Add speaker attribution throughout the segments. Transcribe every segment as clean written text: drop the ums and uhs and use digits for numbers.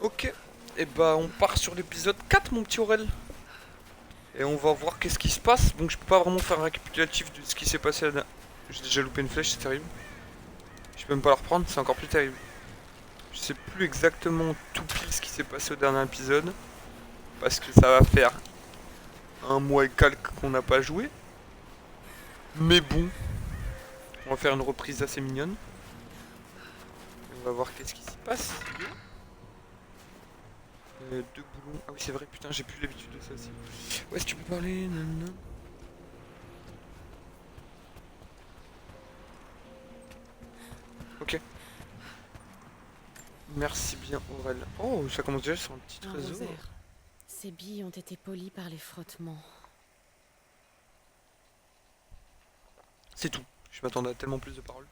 Speaker 1: Ok, et bah on part sur l'épisode 4 mon petit Aurel. Et on va voir qu'est-ce qui se passe. Donc je peux pas vraiment faire un récapitulatif de ce qui s'est passé là. J'ai déjà loupé une flèche, c'est terrible. Je peux même pas la reprendre, c'est encore plus terrible. Je sais plus exactement tout pile ce qui s'est passé au dernier épisode. Parce que ça va faire un mois et quelques qu'on n'a pas joué. Mais bon, on va faire une reprise assez mignonne. Et on va voir qu'est-ce qui s'y passe. Deux boulons. Ah oui c'est vrai, putain j'ai plus l'habitude de ça aussi. Ouais si tu peux parler, nanana. Ok. Merci bien Aurel. Oh, ça commence déjà sur un petit
Speaker 2: Un
Speaker 1: trésor.
Speaker 2: rosaire. Ces billes ont été polies par les frottements.
Speaker 1: C'est tout. Je m'attendais à tellement plus de paroles.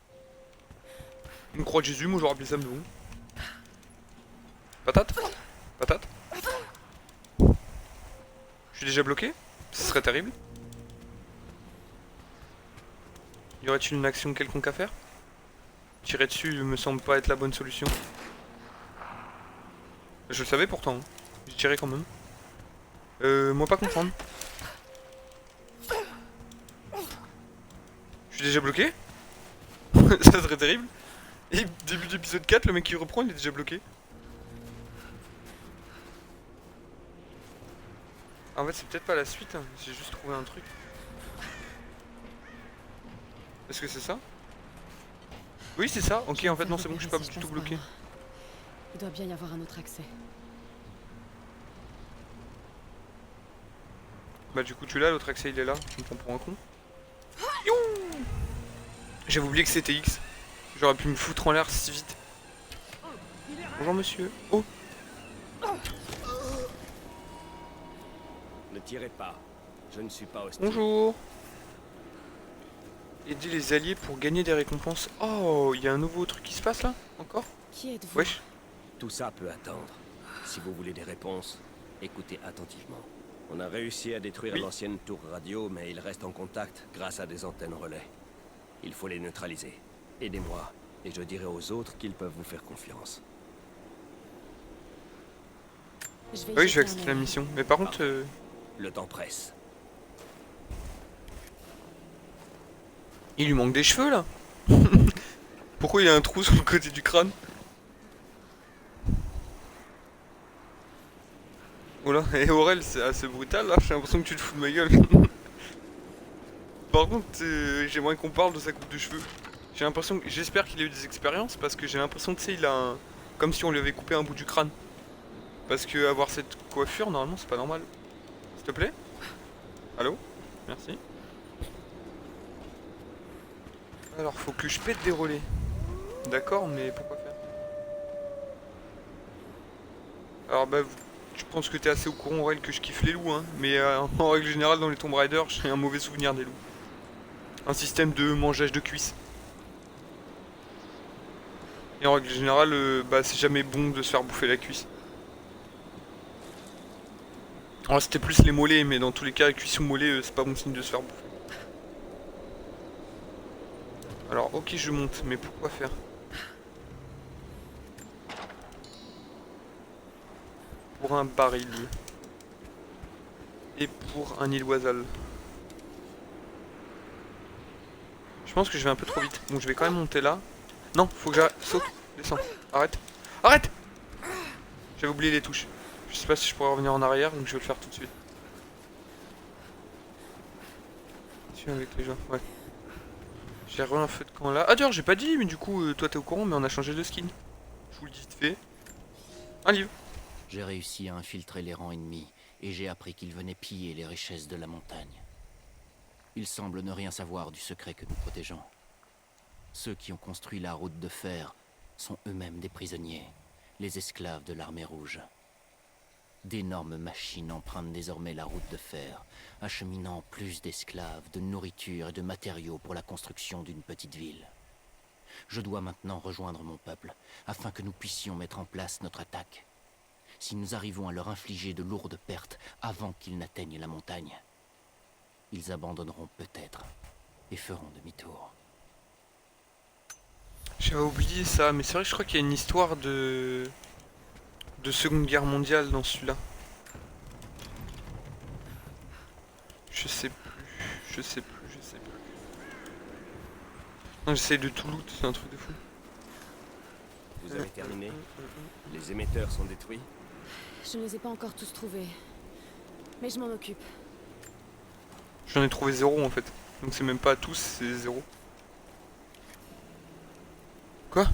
Speaker 1: Une croix de Jésus, moi j'aurais appelé ça mais bon. Patate. Patate. Je suis déjà bloqué. Ce serait terrible. Y aurait-il une action quelconque à faire? Tirer dessus me semble pas être la bonne solution. Je le savais pourtant. Hein. J'ai tiré quand même. Moi pas comprendre. Je suis déjà bloqué. Ça serait terrible. Et début d'épisode 4, le mec qui reprend, il est déjà bloqué. En fait, c'est peut-être pas la suite, hein. J'ai juste trouvé un truc. Est-ce que c'est ça? Oui, c'est ça. Ok,
Speaker 2: Je vais
Speaker 1: en
Speaker 2: me
Speaker 1: fait,
Speaker 2: faire
Speaker 1: non, c'est bon, je
Speaker 2: repérer
Speaker 1: suis pas
Speaker 2: si je
Speaker 1: du tout
Speaker 2: passe par
Speaker 1: bloqué.
Speaker 2: là. Il doit bien y avoir un autre accès.
Speaker 1: Bah, du coup, tu l'as, l'autre accès il est là. Tu me prends pour un con. J'avais oublié que c'était X. J'aurais pu me foutre en l'air si vite. Bonjour monsieur. Oh,
Speaker 3: Ne tirez pas. Je ne suis pas hostile.
Speaker 1: bonjour. Aider les alliés pour gagner des récompenses. Oh, il y a un nouveau truc qui se passe là? Encore?
Speaker 2: Qui êtes-vous?
Speaker 1: Wesh.
Speaker 3: Tout ça peut attendre. Si vous voulez des réponses, écoutez attentivement. On a réussi à détruire
Speaker 1: Oui.
Speaker 3: l'ancienne tour radio, mais il reste en contact grâce à des antennes relais. Il faut les neutraliser. Aidez-moi, et je dirai aux autres qu'ils peuvent vous faire confiance.
Speaker 2: Je vais y
Speaker 1: Oui, je vais
Speaker 2: jeter un
Speaker 1: accepter la
Speaker 2: œil.
Speaker 1: mission. Mais par contre,
Speaker 3: Parfait. Le temps presse.
Speaker 1: il lui manque des cheveux là. Pourquoi il y a un trou sur le côté du crâne? Oh là, et Aurel, c'est assez brutal là. J'ai l'impression que tu te fous de ma gueule. Par contre, j'aimerais qu'on parle de sa coupe de cheveux. J'ai l'impression, j'espère qu'il a eu des expériences parce que j'ai l'impression que tu sais, il a un, comme si on lui avait coupé un bout du crâne. Parce que avoir cette coiffure, normalement, c'est pas normal. S'il te plaît? Allô? Merci. Alors, faut que je pète des relais. D'accord, mais pourquoi faire? Alors, bah, je pense que t'es assez au courant, Aurel, que je kiffe les loups, hein. Mais en règle générale, dans les Tomb Raider, j'ai un mauvais souvenir des loups. Un système de mangeage de cuisses. Et en règle générale, bah, c'est jamais bon de se faire bouffer la cuisse. Alors, c'était plus les mollets, mais dans tous les cas, cuisse ou mollet, c'est pas bon signe de se faire bouffer. Alors, ok, je monte, mais pourquoi faire? Pour un baril. Et pour un île oisal. Je pense que je vais un peu trop vite. Donc je vais quand même monter là. Non, faut que j'arrête. Saute, descends. Arrête. Arrête. J'avais oublié les touches. Je sais pas si je pourrais revenir en arrière, donc je vais le faire tout de suite. Je suis avec les gens, ouais. J'ai re un feu de camp là. Ah d'ailleurs, j'ai pas dit, mais du coup, toi t'es au courant, mais on a changé de skin. Je vous le dis vite fait. Un livre.
Speaker 4: J'ai réussi à infiltrer les rangs ennemis et j'ai appris qu'ils venaient piller les richesses de la montagne. Ils semblent ne rien savoir du secret que nous protégeons. Ceux qui ont construit la route de fer sont eux-mêmes des prisonniers, les esclaves de l'armée rouge. D'énormes machines empruntent désormais la route de fer, acheminant plus d'esclaves, de nourriture et de matériaux pour la construction d'une petite ville. Je dois maintenant rejoindre mon peuple, afin que nous puissions mettre en place notre attaque. Si nous arrivons à leur infliger de lourdes pertes avant qu'ils n'atteignent la montagne, ils abandonneront peut-être et feront demi-tour.
Speaker 1: J'avais oublié ça, mais c'est vrai que je crois qu'il y a une histoire de Seconde Guerre mondiale dans celui-là. Je sais plus. Je sais plus. Non, j'essaye de tout loot, c'est un truc de fou.
Speaker 3: Vous avez terminé? Les émetteurs sont détruits?
Speaker 2: Je ne les ai pas encore tous trouvés. Mais je m'en occupe.
Speaker 1: J'en ai trouvé 0 en fait. Donc c'est même pas tous, c'est 0. Quoi?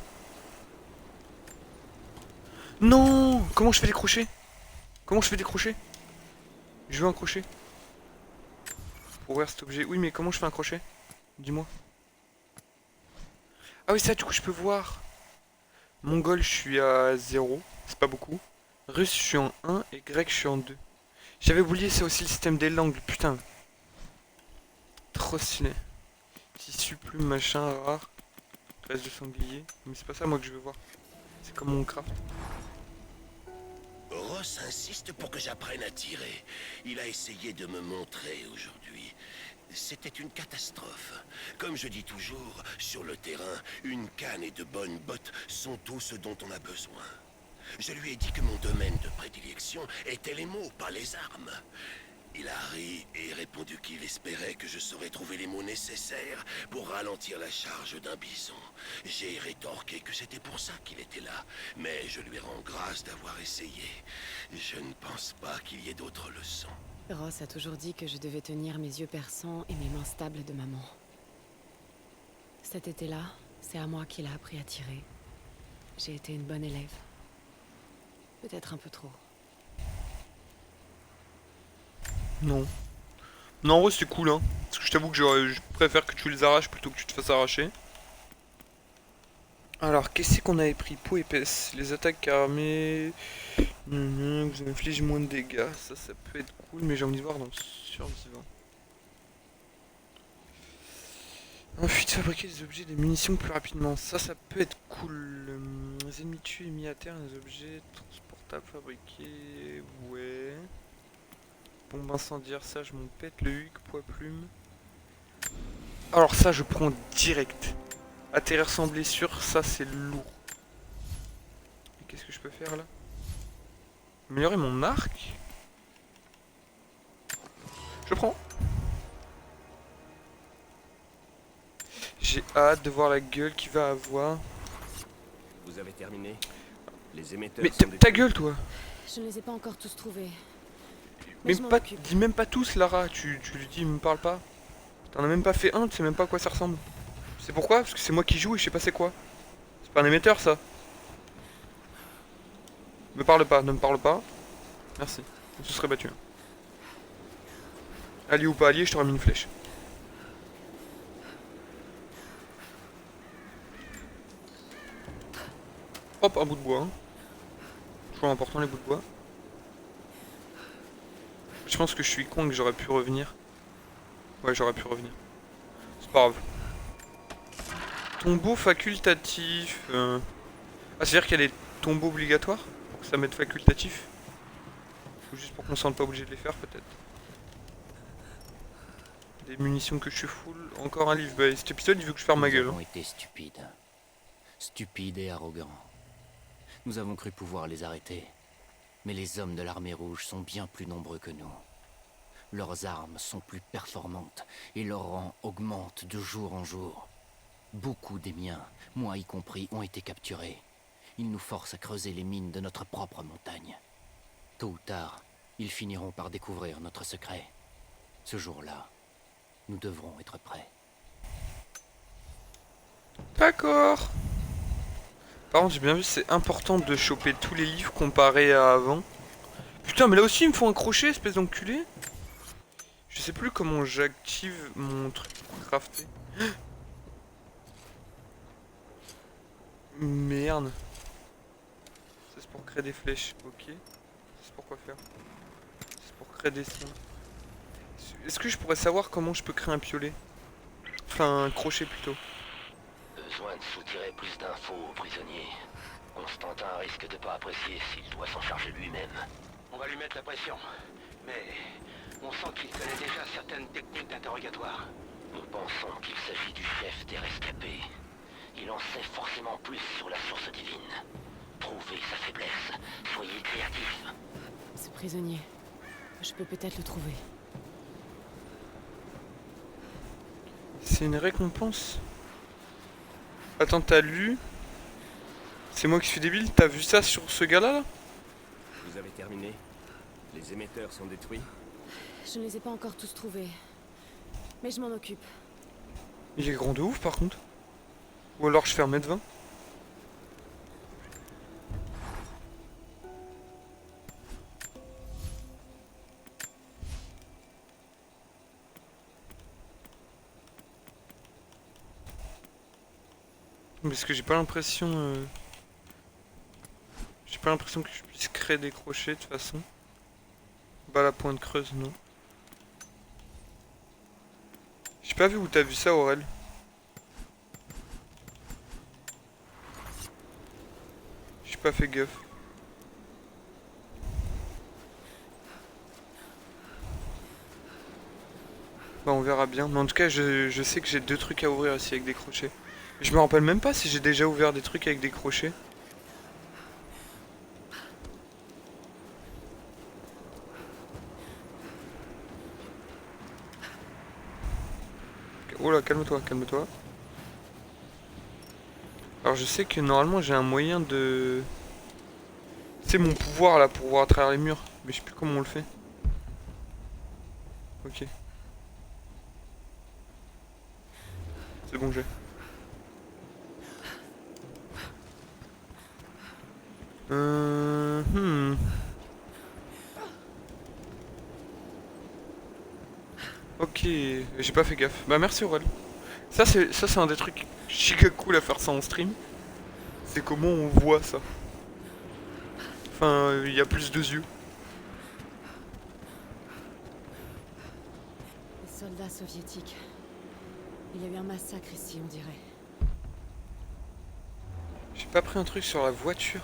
Speaker 1: Non! Comment je fais des crochets? Comment je fais des crochets? Je veux un crochet. Pour ouvrir cet objet. Oui, mais comment je fais un crochet? Dis-moi. Ah oui, ça, du coup, je peux voir. Mongol, je suis à 0. C'est pas beaucoup. Russe, je suis en 1. Et grec, je suis en 2. J'avais oublié, c'est aussi le système des langues. Putain. Trop stylé. Tissu, plume, machin, rare. Graisse de sanglier. Mais c'est pas ça, moi, que je veux voir. C'est comme mon craft.
Speaker 5: Ross insiste pour que j'apprenne à tirer. Il a essayé de me montrer aujourd'hui. C'était une catastrophe. Comme je dis toujours, sur le terrain, une canne et de bonnes bottes sont tout ce dont on a besoin. Je lui ai dit que mon domaine de prédilection était les mots, pas les armes. Il a ri et répondu qu'il espérait que je saurais trouver les mots nécessaires pour ralentir la charge d'un bison. J'ai rétorqué que c'était pour ça qu'il était là, mais je lui rends grâce d'avoir essayé. Je ne pense pas qu'il y ait d'autres leçons.
Speaker 2: Ross a toujours dit que je devais tenir mes yeux perçants et mes mains stables de maman. Cet été-là, c'est à moi qu'il a appris à tirer. J'ai été une bonne élève. Peut-être un peu trop.
Speaker 1: Non. Non, en vrai, c'était cool, hein. Parce que je t'avoue que je préfère que tu les arraches plutôt que tu te fasses arracher. Alors, qu'est-ce qu'on avait pris? Peau épaisse. Les attaques armées. Vous infligez moins de dégâts. Ça peut être cool, mais j'ai envie de voir dans le survivant. Ensuite, fabriquer des objets, des munitions plus rapidement. Ça peut être cool. Les ennemis tués et mis à terre, les objets transportables fabriqués. Ouais. Bombe incendiaire, ça je m'en pète. Le huc, poids plume. Alors, ça je prends direct. Atterrir sans blessure, ça c'est lourd. Et qu'est-ce que je peux faire là? Améliorer mon arc? Je prends. J'ai hâte de voir la gueule qu'il va avoir.
Speaker 3: Vous avez terminé? Les émetteurs
Speaker 1: Mais
Speaker 3: sont
Speaker 1: ta
Speaker 3: détruits.
Speaker 1: gueule toi!
Speaker 2: Je ne les ai pas encore tous trouvés.
Speaker 1: Mais
Speaker 2: je m'en
Speaker 1: pas,
Speaker 2: occupe.
Speaker 1: dis même pas tous Lara, tu lui dis, il me parle pas. T'en as même pas fait un, tu sais même pas à quoi ça ressemble. C'est pourquoi? Parce que c'est moi qui joue et je sais pas c'est quoi. C'est pas un émetteur ça. Me parle pas, ne me parle pas. Merci. On se serait battu. Allié ou pas allié, je t'aurais mis une flèche. Hop, un bout de bois. Hein. Toujours important les bouts de bois. Je pense que je suis con et que j'aurais pu revenir. Ouais, j'aurais pu revenir. C'est pas grave. Tombeau facultatif. Ah, c'est-à-dire qu'il y a des tombeaux obligatoires pour que ça mette facultatif? Ou juste pour qu'on se sente pas obligé de les faire, peut-être. Des munitions que je suis full. Encore un livre. Bah, cet épisode, il veut que je ferme ma gueule.
Speaker 4: Nous avons été stupides. Stupides et arrogants. Nous avons cru pouvoir les arrêter. Mais les hommes de l'armée rouge sont bien plus nombreux que nous. Leurs armes sont plus performantes et leur rang augmente de jour en jour. Beaucoup des miens, moi y compris, ont été capturés. Ils nous forcent à creuser les mines de notre propre montagne. Tôt ou tard, ils finiront par découvrir notre secret. Ce jour-là, nous devrons être prêts.
Speaker 1: D'accord. Par contre, j'ai bien vu, c'est important de choper tous les livres comparé à avant. Putain, mais là aussi, il me faut un crochet, espèce d'enculé. Je sais plus comment j'active mon truc pour crafter. Merde. Ça, c'est pour créer des flèches, ok. C'est pour quoi faire? C'est pour créer des soins. Est-ce que je pourrais savoir comment je peux créer un piolet? Enfin, un crochet plutôt.
Speaker 6: Besoin de soutirer plus d'infos aux prisonniers. Constantin risque de pas apprécier s'il doit s'en charger lui-même. On va lui mettre la pression, mais on sent qu'il connaît déjà certaines techniques d'interrogatoire. Nous pensons qu'il s'agit du chef des rescapés. Il en sait forcément plus sur la source divine. Trouvez sa faiblesse, soyez créatif.
Speaker 2: Ce prisonnier, je peux peut-être le trouver.
Speaker 1: C'est une récompense. Attends, t'as lu? C'est moi qui suis débile, t'as vu ça sur ce gars-là là?
Speaker 3: Vous avez terminé? Les émetteurs sont détruits?
Speaker 2: Je ne les ai pas encore tous trouvés. Mais je m'en occupe.
Speaker 1: Il est grand de ouf par contre. Ou alors je fais 1m20. Parce que j'ai pas l'impression... J'ai pas l'impression que je puisse créer des crochets de toute façon. Bah la pointe creuse, non. J'ai pas vu où t'as vu ça, Aurel. J'ai pas fait gaffe. Bah on verra bien. Mais en tout cas, je sais que j'ai 2 trucs à ouvrir ici avec des crochets. Je me rappelle même pas si j'ai déjà ouvert des trucs avec des crochets. Oh là, calme-toi, calme-toi. Alors je sais que normalement j'ai un moyen de... C'est mon pouvoir là pour voir à travers les murs. Mais je sais plus comment on le fait. Ok. C'est bon, j'ai. Hmm. Ok, j'ai pas fait gaffe. Bah merci Aurel. Ça c'est un des trucs giga cool à faire ça en stream. C'est comment on voit ça. Enfin, il y a plus de yeux.
Speaker 2: Les soldats soviétiques. Il y a eu un massacre ici, on dirait.
Speaker 1: J'ai pas pris un truc sur la voiture.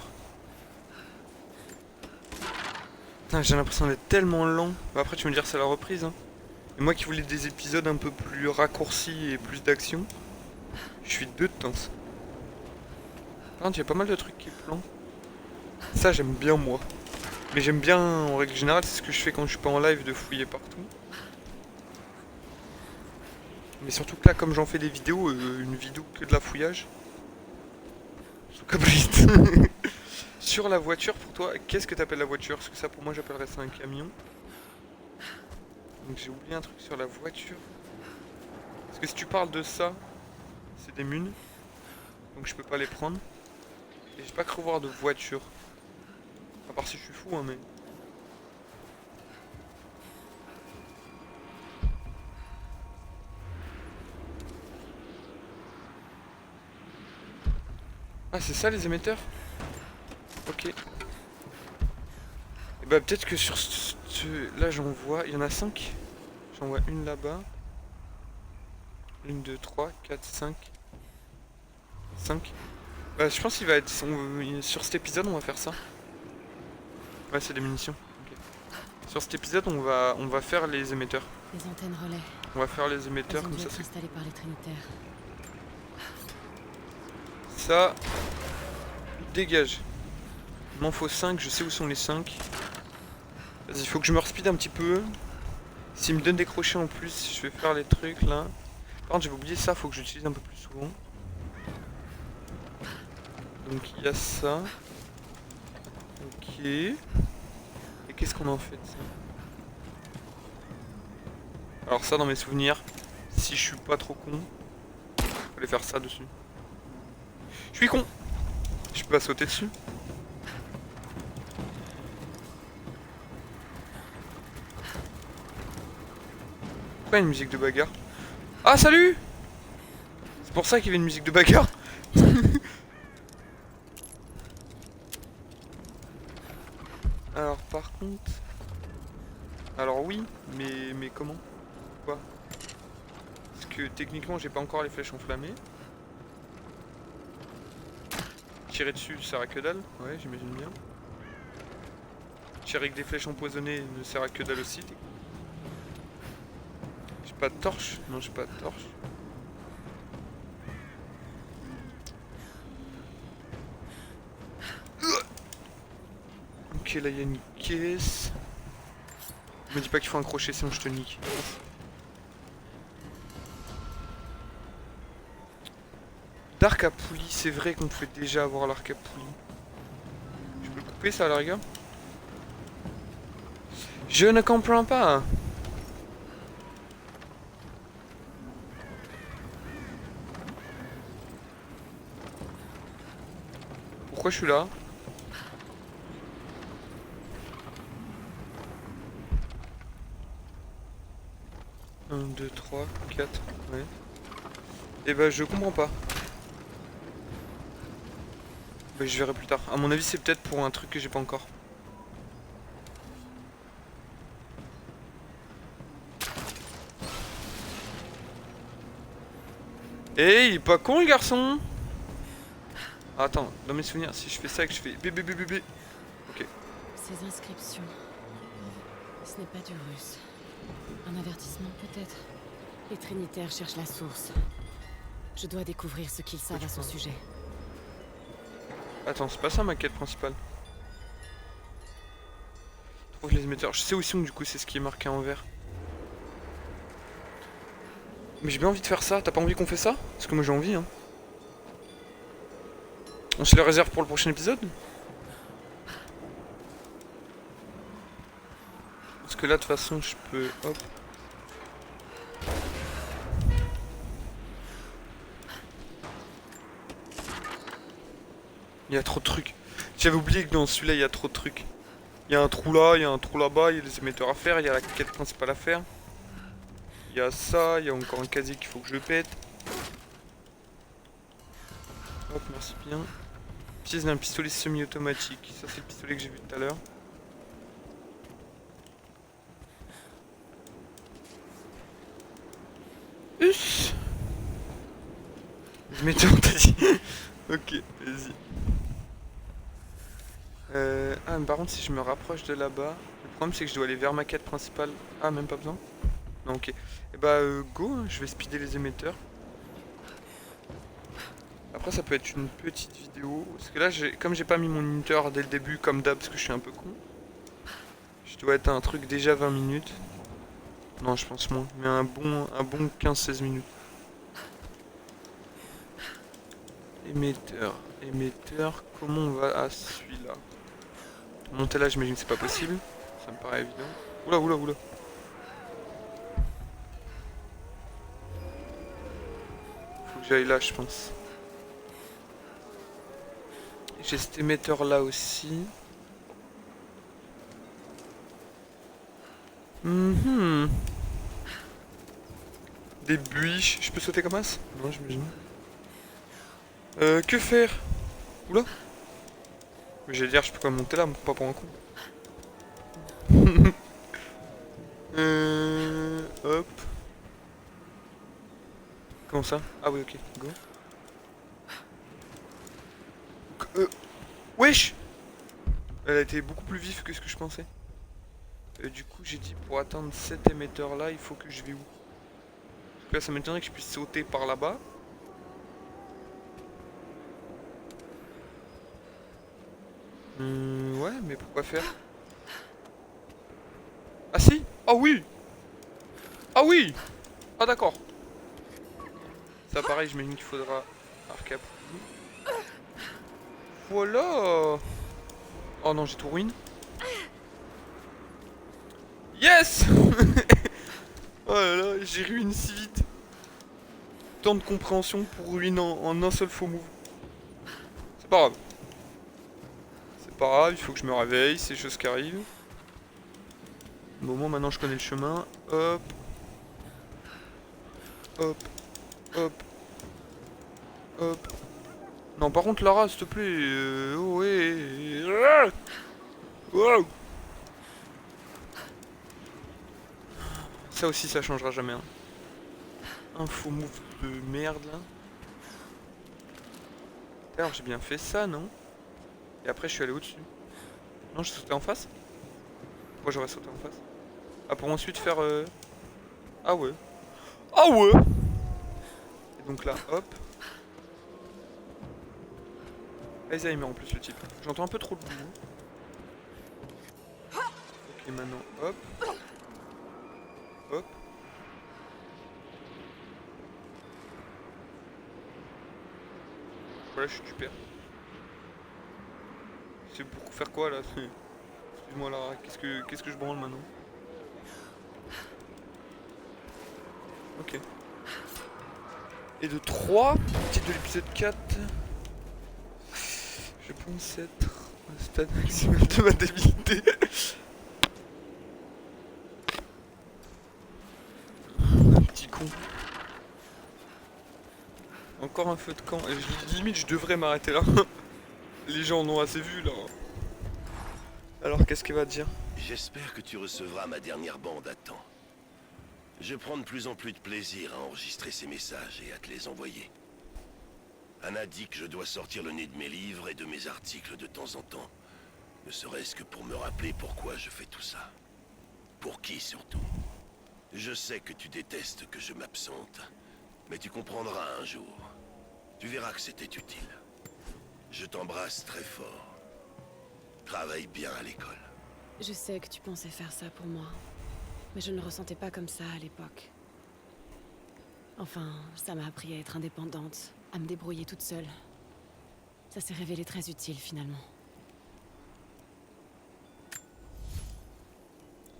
Speaker 1: Putain, j'ai l'impression d'être tellement lent. Bah, après tu me dire c'est la reprise hein. Et moi qui voulais des épisodes un peu plus raccourcis et plus d'action, je suis deux de temps. Par contre, il y a pas mal de trucs qui plantent. Ça, j'aime bien moi. Mais j'aime bien, en règle générale, c'est ce que je fais quand je suis pas en live, de fouiller partout. Mais surtout que là, comme j'en fais des vidéos, une vidéo que de la fouillage. Sous cabrite. Sur la voiture, pour toi, qu'est-ce que t'appelles la voiture? Parce que ça, pour moi, j'appellerais ça un camion. Donc j'ai oublié un truc sur la voiture. Parce que si tu parles de ça, c'est des munes. Donc je peux pas les prendre. Et j'ai pas cru voir de voiture. À part si je suis fou, hein, mais... Ah, c'est ça les émetteurs? Ok. Et bah peut-être que sur là j'en vois... Il y en a 5. J'en vois une là-bas. 1, 2, 3, 4, 5. 5. Bah je pense qu'il va être... Sur cet épisode on va faire ça. Ouais, c'est des munitions. Ok. Sur cet épisode on va faire les émetteurs.
Speaker 2: Les antennes relais.
Speaker 1: On va faire les
Speaker 2: Elles
Speaker 1: émetteurs
Speaker 2: ont
Speaker 1: comme
Speaker 2: dû
Speaker 1: ça
Speaker 2: être
Speaker 1: c'est...
Speaker 2: installées par les Trinitaires.
Speaker 1: Ça... Dégage. Il m'en faut 5, je sais où sont les 5. Vas-y, il faut que je me speed un petit peu. S'il me donne des crochets en plus, je vais faire les trucs là. Par contre, j'avais oublié ça, faut que j'utilise un peu plus souvent. Donc il y a ça. Ok. Et qu'est-ce qu'on en fait de ça? Alors ça, dans mes souvenirs, si je suis pas trop con, fallait faire ça dessus. Je suis con! Je peux pas sauter dessus. Pourquoi une musique de bagarre? Ah, salut! C'est pour ça qu'il y avait une musique de bagarre. Alors par contre... Alors oui, mais comment? Quoi? Parce que techniquement j'ai pas encore les flèches enflammées. Tirer dessus ça sert à que dalle? Ouais, j'imagine bien. Tirer avec des flèches empoisonnées ne sert à que dalle aussi. J'ai pas de torche? Non, j'ai pas de torche. Ok. Ok, là il y a une caisse. Me dis pas qu'il faut un crochet, sinon je te nique. D'arc à poulie, c'est vrai qu'on pouvait déjà avoir l'arc à poulie. Je peux le couper ça à la rigueur? Je ne comprends pas. Pourquoi je suis là? Un, 2, 3, 4, ouais. Et bah je comprends pas. Bah je verrai plus tard. À mon avis c'est peut-être pour un truc que j'ai pas encore. Eh, il est pas con le garçon. Attends, dans mes souvenirs, si je fais ça et que je fais bébé bébé bébé. Ok.
Speaker 2: Ces inscriptions. Ce n'est pas du russe. Un avertissement peut-être. Les Trinitaires cherchent la source. Je dois découvrir ce qu'ils savent à son sujet.
Speaker 1: Attends, c'est pas ça ma quête principale. Trouve les émetteurs. Je sais aussi que du coup c'est ce qui est marqué en vert. Mais j'ai bien envie de faire ça. T'as pas envie qu'on fait ça? Parce que moi j'ai envie, hein. On se le réserve pour le prochain épisode? Parce que là de toute façon je peux... Hop. Il y a trop de trucs. J'avais oublié que dans celui-là il y a trop de trucs. Il y a un trou là, il y a un trou là-bas, il y a des émetteurs à faire, il y a la quête principale à faire. Il y a ça, il y a encore un casier qu'il faut que je pète. Hop, merci bien. Pièce d'un pistolet semi-automatique. Ça c'est le pistolet que j'ai vu tout à l'heure. Us. Je m'étais t'as dit. Ok, vas-y. Ah, mais par contre, si je me rapproche de là-bas, le problème c'est que je dois aller vers ma quête principale. Ah, même pas besoin? Non, ok. Et bah, go, hein, je vais speeder les émetteurs. Après, ça peut être une petite vidéo. Parce que là, comme j'ai pas mis mon minuteur dès le début, comme d'hab, parce que je suis un peu con, je dois être à un truc déjà 20 minutes. Non, je pense moins, mais un bon 15-16 minutes. Émetteur, comment on va à celui-là? Monter là, j'imagine que c'est pas possible. Ça me paraît évident. Oula, oula, oula. Faut que j'aille là, je pense. J'ai cet émetteur là aussi. Des buis. Je peux sauter comme as? Non, j'imagine. Que faire? Oula. Mais j'allais dire, je peux quand même monter là, pas pour un coup. Hop. Comment ça? Ah oui, ok, go. Wesh! Elle a été beaucoup plus vive que ce que je pensais. Du coup, j'ai dit pour atteindre cet émetteur là, il faut que je vais où? Parce que là, ça m'étonnerait que je puisse sauter par là-bas. Ouais, mais pourquoi faire? Ah si! Ah oui! Ah oui! Ah d'accord. Ça pareil, je m'imagine qu'il faudra arc à poulie. Voilà! Oh non, j'ai tout ruiné. Yes! Oh là là, j'ai ruiné si vite. Tant de compréhension pour ruiner en un seul faux move. C'est pas grave. C'est pas grave, il faut que je me réveille, c'est des choses qui arrivent. Au moment maintenant je connais le chemin. Hop. Hop. Hop. Hop. Non par contre Lara s'il te plaît. Oh ouais. Wow. Ça aussi ça changera jamais. Hein. Un faux move de merde là. Alors j'ai bien fait ça non? Et après je suis allé au-dessus. Non j'ai sauté en face? Pourquoi j'aurais sauté en face? Ah pour ensuite faire Ah ouais. Ah ouais. Et donc là hop. Alzheimer en plus le type. J'entends un peu trop de boulot. Et maintenant, hop. Hop. Voilà, je suis super. C'est pour faire quoi là? Excuse-moi là, qu'est-ce que je branle maintenant? Ok. Et de 3, titre de l'épisode 4. Je pense être au stade maximum de ma débilité. Un petit con. Encore un feu de camp. Et limite, je devrais m'arrêter là. Les gens en ont assez vu là. Alors, qu'est-ce qu'il va dire?
Speaker 5: J'espère que tu recevras ma dernière bande à temps. Je prends de plus en plus de plaisir à enregistrer ces messages et à te les envoyer. Anna dit que je dois sortir le nez de mes livres et de mes articles de temps en temps. Ne serait-ce que pour me rappeler pourquoi je fais tout ça. Pour qui surtout. Je sais que tu détestes que je m'absente, mais tu comprendras un jour. Tu verras que c'était utile. Je t'embrasse très fort. Travaille bien à l'école.
Speaker 2: Je sais que tu pensais faire ça pour moi, mais je ne le ressentais pas comme ça à l'époque. Enfin, ça m'a appris à être indépendante, à me débrouiller toute seule. Ça s'est révélé très utile finalement.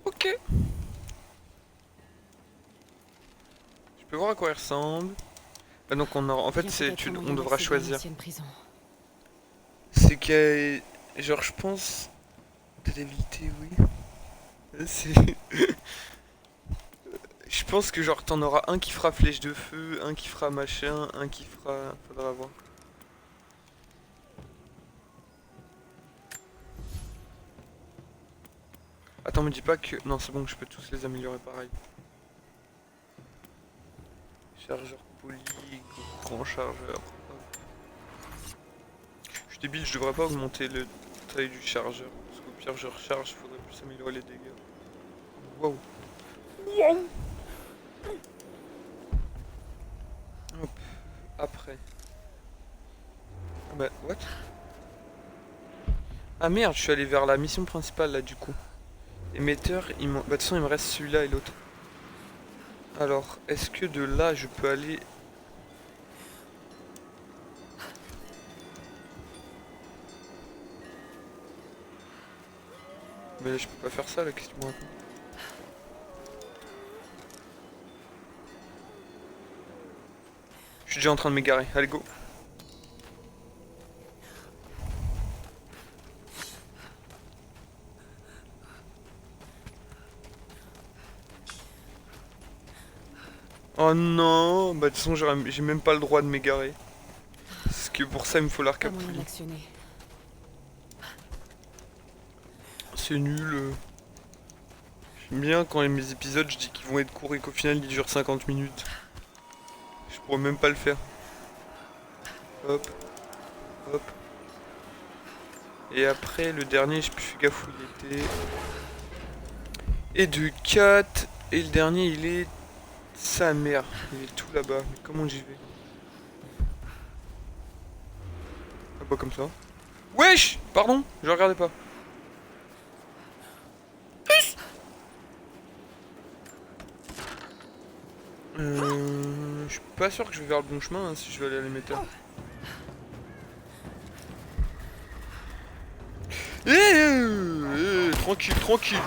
Speaker 1: Ok. Je peux voir à quoi il ressemble. Ah, donc on a... En fait,
Speaker 2: Bien
Speaker 1: c'est
Speaker 2: peut-être un
Speaker 1: on
Speaker 2: moyen
Speaker 1: devra
Speaker 2: d'accéder à
Speaker 1: choisir.
Speaker 2: l'ancienne prison.
Speaker 1: C'est qu'il y a... Genre, je pense... De débilité, oui. C'est... Je pense que genre t'en auras un qui fera flèche de feu, un qui fera machin, un qui fera... Faudra voir. Attends, me dis pas que... Non, c'est bon, je peux tous les améliorer pareil. Chargeur poli, grand chargeur. Je suis débile, je devrais pas augmenter le taille du chargeur. Parce qu'au pire, je recharge, faudrait plus améliorer les dégâts. Wow. Wow. Hop, après. Ah bah, what? Ah merde, je suis allé vers la mission principale là du coup. Émetteur, il bah de toute façon il me reste celui-là et l'autre. Alors, est-ce que de là je peux aller... Mais là je peux pas faire ça là, qu'est-ce que tu me racontes? Je suis déjà en train de m'égarer, allez go. Oh non, bah de toute façon j'ai même pas le droit de m'égarer. Parce que pour ça il me faut l'arc
Speaker 2: Pas
Speaker 1: à
Speaker 2: moyen de
Speaker 1: poulie.
Speaker 2: l'actionner.
Speaker 1: C'est nul. J'aime bien quand mes épisodes je dis qu'ils vont être courts et qu'au final ils durent 50 minutes. Je pourrais même pas le faire. Hop. Hop. Et après le dernier je fais gaffe où il était. Et de 4. Et le dernier il est... Sa mère. Il est tout là-bas. Mais comment j'y vais? Ah bah comme ça. Wesh! Pardon, je regardais pas. Je suis pas sûr que je vais vers le bon chemin hein, si je vais aller à l'émetteur. Tranquille, tranquille.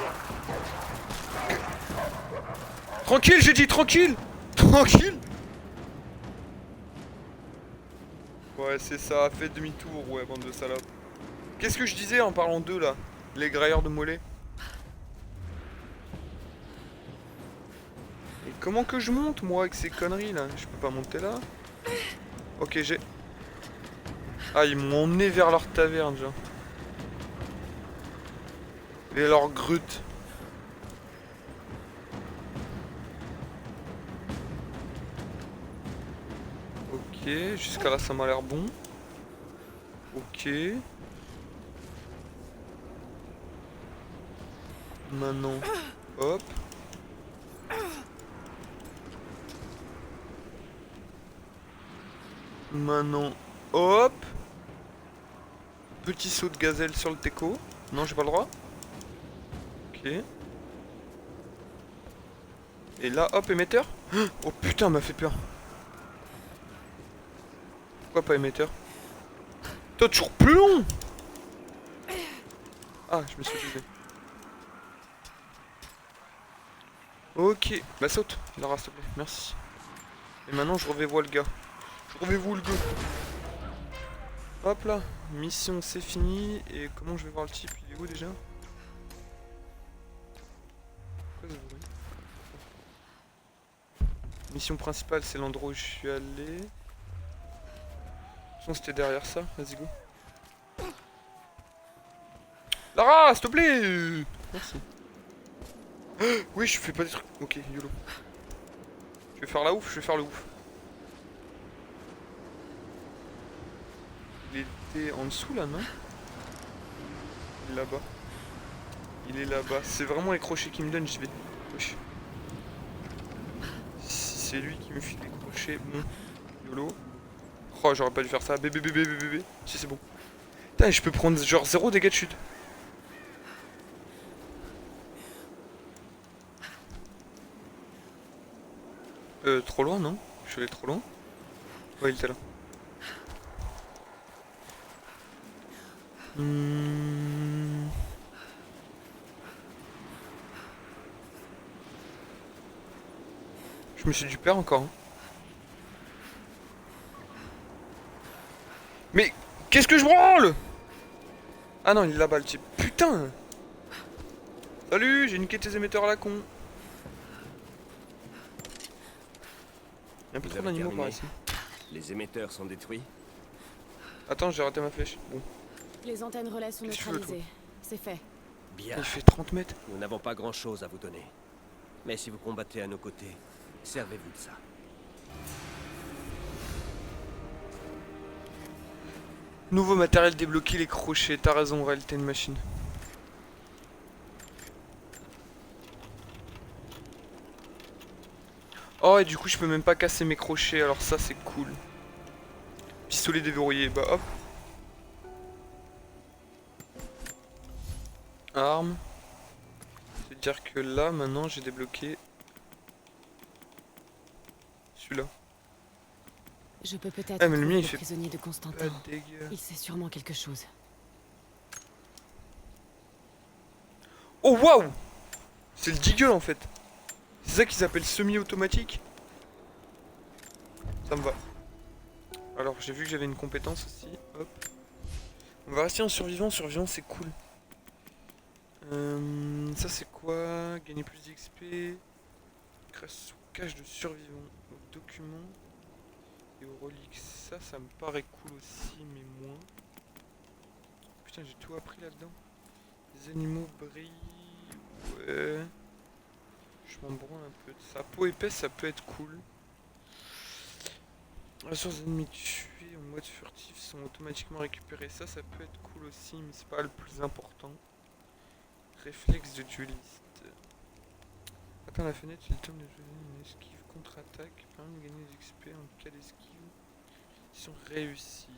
Speaker 1: Tranquille, j'ai dit tranquille. Tranquille. Ouais, c'est ça, faites demi-tour, ouais, bande de salopes. Qu'est-ce que je disais en parlant d'eux là? Les grailleurs de mollets. Et comment que je monte moi avec ces conneries là? Je peux pas monter là. Ok, j'ai... Ah, ils m'ont emmené vers leur taverne, genre. Et leur grute. Ok, jusqu'à là ça m'a l'air bon. Ok. Maintenant, hop. Maintenant, hop. Petit saut de gazelle sur le teco. Non, j'ai pas le droit. Ok, Ok. Et là, hop, émetteur. Oh putain, m'a fait peur. Pourquoi pas émetteur? Toi, toujours plus long. Ah, je me suis levé. Ok, bah saute, Lara, s'il te plaît, merci. Et maintenant, je revois le gars. Je revois le gars. Hop là, mission c'est fini. Et comment je vais voir le type? Il est où déjà? Pourquoi ce bruit? Mission principale, c'est l'endroit où je suis allé. De toute façon, c'était derrière ça. Vas-y, go. Lara, s'il te plaît. Merci. Oui, je fais pas des trucs. Ok, YOLO. Je vais faire la ouf, je vais faire le ouf. Il était en dessous là, non? Il est là-bas. Il est là-bas. C'est vraiment les crochets qu'il me donne, j'y vais. Wesh. Si c'est lui qui me file les crochets, bon. YOLO. Oh, j'aurais pas dû faire ça. Bébé, bébé, bébé, bébé. Si, c'est bon. Putain, je peux prendre genre 0 dégâts de chute. Trop loin, non? Je suis allé trop loin? Ouais, il était là. Je me suis du père encore. Hein. Mais qu'est-ce que je branle? Ah non, il est là-bas le type. Putain! Salut, j'ai niqué tes émetteurs à la con. Il y a un peu
Speaker 3: Vous
Speaker 1: trop
Speaker 3: avez
Speaker 1: d'animaux par
Speaker 3: terminé.
Speaker 1: ici.
Speaker 3: Les émetteurs sont détruits.
Speaker 1: Attends, j'ai raté ma flèche. Bon,
Speaker 2: Les antennes relais sont
Speaker 1: Qu'est-ce que tu veux,
Speaker 2: neutralisées. C'est fait.
Speaker 3: Bien.
Speaker 1: il fait 30 mètres.
Speaker 3: Nous n'avons pas grand-chose à vous donner. Mais si vous combattez à nos côtés, servez-vous de ça.
Speaker 1: Nouveau matériel débloqué, les crochets. T'as raison, en réalité, une machine. Oh, et du coup, je peux même pas casser mes crochets. Alors ça, c'est cool. Pistolet déverrouillé. Bah, hop. Arme. C'est-à-dire que là, maintenant, j'ai débloqué celui-là.
Speaker 2: Je peux peut-être
Speaker 1: Ah, mais le
Speaker 2: trouver
Speaker 1: mien, il
Speaker 2: le
Speaker 1: fait
Speaker 2: prisonnier de
Speaker 1: pas
Speaker 2: Constantin.
Speaker 1: de dégâts.
Speaker 2: Il sait sûrement quelque chose.
Speaker 1: Oh, waouh! C'est le Deagle, en fait. C'est ça qu'ils appellent semi-automatique. Ça me va. Alors, j'ai vu que j'avais une compétence aussi. Hop. On va rester en survivant. Survivant, c'est cool. Ça, c'est quoi? Gagner plus d'XP. Grâce au cache de survivants. Aux documents. Et aux reliques. Ça me paraît cool aussi, mais moins. Putain, j'ai tout appris là-dedans. Les animaux brillent. Ouais. Je m'en branle un peu de ça. Peau épaisse, ça peut être cool. Ressources ennemis tués en mode furtif sont automatiquement récupérées. Ça peut être cool aussi, mais c'est pas le plus important. Réflexe de dueliste. Atteins la fenêtre, il tente de jouer une esquive contre-attaque. Permet de gagner des XP en cas d'esquive. Ils sont réussis.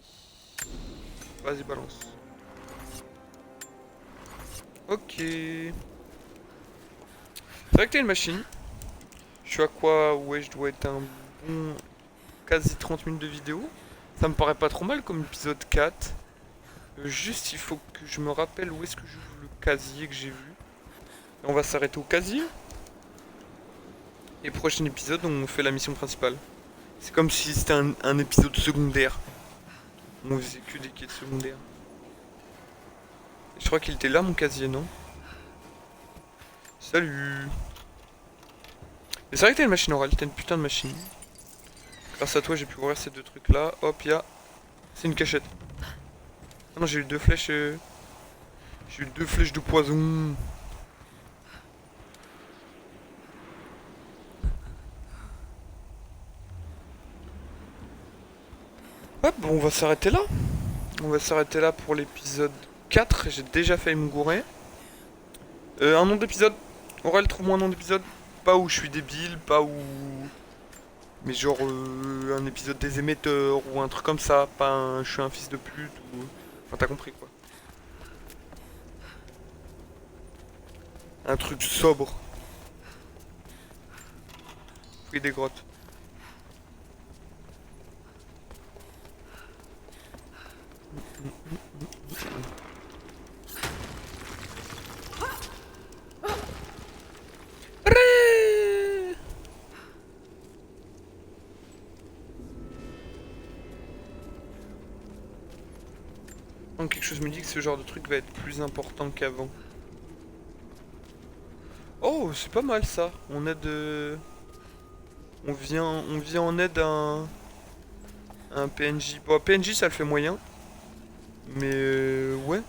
Speaker 1: Vas-y, balance. Ok. C'est vrai que t'as une machine. Je suis à quoi? Ouais, je dois être un bon quasi 30 minutes de vidéo. Ça me paraît pas trop mal comme épisode 4. Juste, il faut que je me rappelle où est-ce que je joue le casier que j'ai vu. Et on va s'arrêter au casier. Et prochain épisode, on fait la mission principale. C'est comme si c'était un épisode secondaire. On faisait que des quêtes secondaires. Je crois qu'il était là, mon casier, non? Salut. Mais c'est vrai que t'as une machine orale, t'as une putain de machine. Grâce à toi, j'ai pu ouvrir ces deux trucs là. Hop, y'a. C'est une cachette. Ah non, j'ai eu 2 flèches. J'ai eu 2 flèches de poison. Hop, bon, on va s'arrêter là. On va s'arrêter là pour l'épisode 4. J'ai déjà failli me gourer. Un nom d'épisode. Aurel, trouve-moi un nom d'épisode. Pas où je suis débile, pas où... Mais genre un épisode des émetteurs ou un truc comme ça. Pas un je suis un fils de pute ou... Enfin, t'as compris quoi. Un truc sobre. Fruit des grottes. Allez. Donc quelque chose me dit que ce genre de truc va être plus important qu'avant. Oh, c'est pas mal ça. On aide... on vient en aide à un PNJ. Bon, PNJ ça le fait moyen. Mais ouais.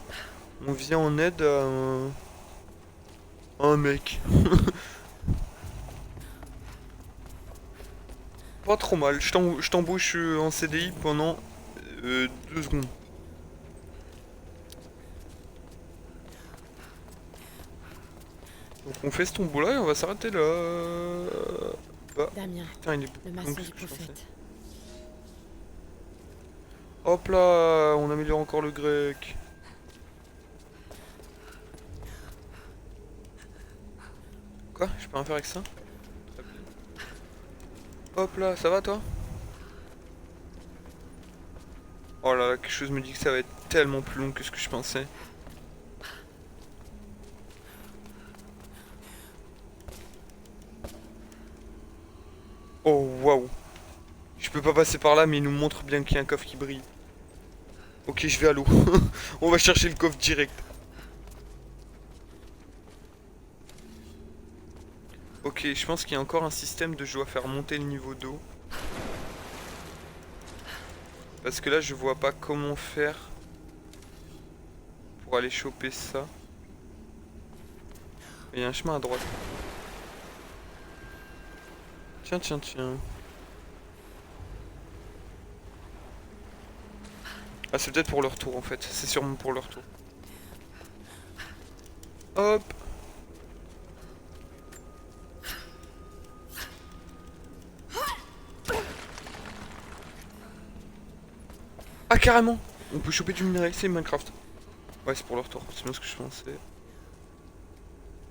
Speaker 1: On vient en aide à un mec. Pas trop mal. Je t'embauche en CDI pendant 2 secondes. Donc on fait ce tombeau là et on va s'arrêter là. Bah,
Speaker 2: Damien,
Speaker 1: putain, il est
Speaker 2: le
Speaker 1: plus long
Speaker 2: maçon
Speaker 1: que
Speaker 2: du
Speaker 1: ce que je pensais.
Speaker 2: prophète.
Speaker 1: Hop là, on améliore encore le grec. Quoi? Je peux rien faire avec ça? Très bien. Hop là, ça va toi? Oh là là, quelque chose me dit que ça va être tellement plus long que ce que je pensais. Oh waouh. Je peux pas passer par là mais il nous montre bien qu'il y a un coffre qui brille. Ok, je vais à l'eau. On va chercher le coffre direct. Ok, je pense qu'il y a encore un système de je dois faire monter le niveau d'eau. Parce que là je vois pas comment faire pour aller choper ça. Il y a un chemin à droite. Tiens, tiens, tiens. Ah, c'est peut-être pour le retour en fait. C'est sûrement pour le retour. Hop. Ah, carrément. On peut choper du minerai, c'est Minecraft. Ouais, c'est pour le retour. C'est bien ce que je pensais.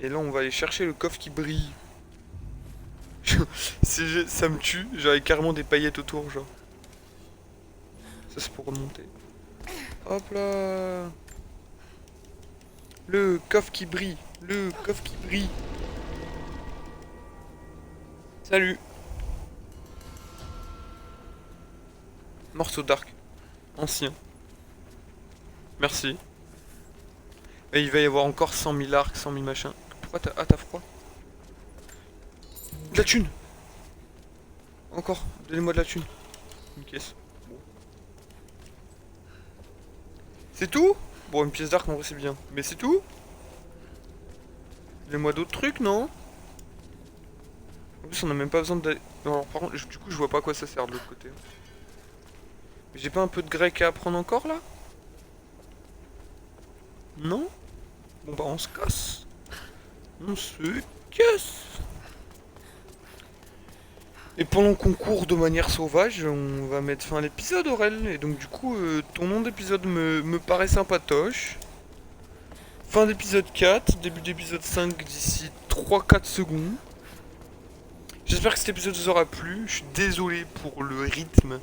Speaker 1: Et là, on va aller chercher le coffre qui brille. Ça me tue. J'avais carrément des paillettes autour, genre. Ça, c'est pour remonter. Hop là. Le coffre qui brille. Le coffre qui brille. Salut. Morceau d'arc. Ancien. Merci. Et il va y avoir encore 100 000 arcs, 100 000 machins. Pourquoi t'as... Ah, t'as froid? De la thune. Encore. Donnez-moi de la thune. Une caisse. Bon. C'est tout? Bon, une pièce d'arc, en vrai, c'est bien. Mais c'est tout? Donnez-moi d'autres trucs, non? En plus, on a même pas besoin d'aller... Non, alors, par contre, du coup, je vois pas à quoi ça sert de l'autre côté. Mais j'ai pas un peu de grec à apprendre encore, là? Non? Bon, bah, on se casse. On se casse. Et pendant qu'on court de manière sauvage, on va mettre fin à l'épisode, Aurel. Et donc, du coup, ton nom d'épisode me paraît sympatoche. Fin d'épisode 4, début d'épisode 5 d'ici 3-4 secondes. J'espère que cet épisode vous aura plu. Je suis désolé pour le rythme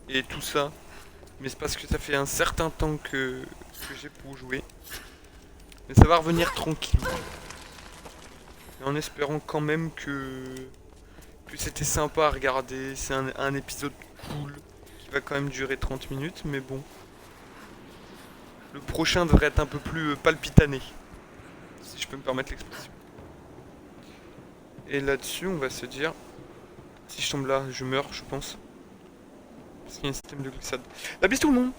Speaker 1: et tout ça. Mais c'est parce que ça fait un certain temps que j'ai pour jouer. Mais ça va revenir tranquille. Et en espérant quand même que c'était sympa à regarder. C'est un épisode cool qui va quand même durer 30 minutes. Mais bon. Le prochain devrait être un peu plus palpitané. Si je peux me permettre l'expression. Et là-dessus, on va se dire... Si je tombe là, je meurs, je pense. Parce qu'il y a un système de glissade. La bise tout le monde!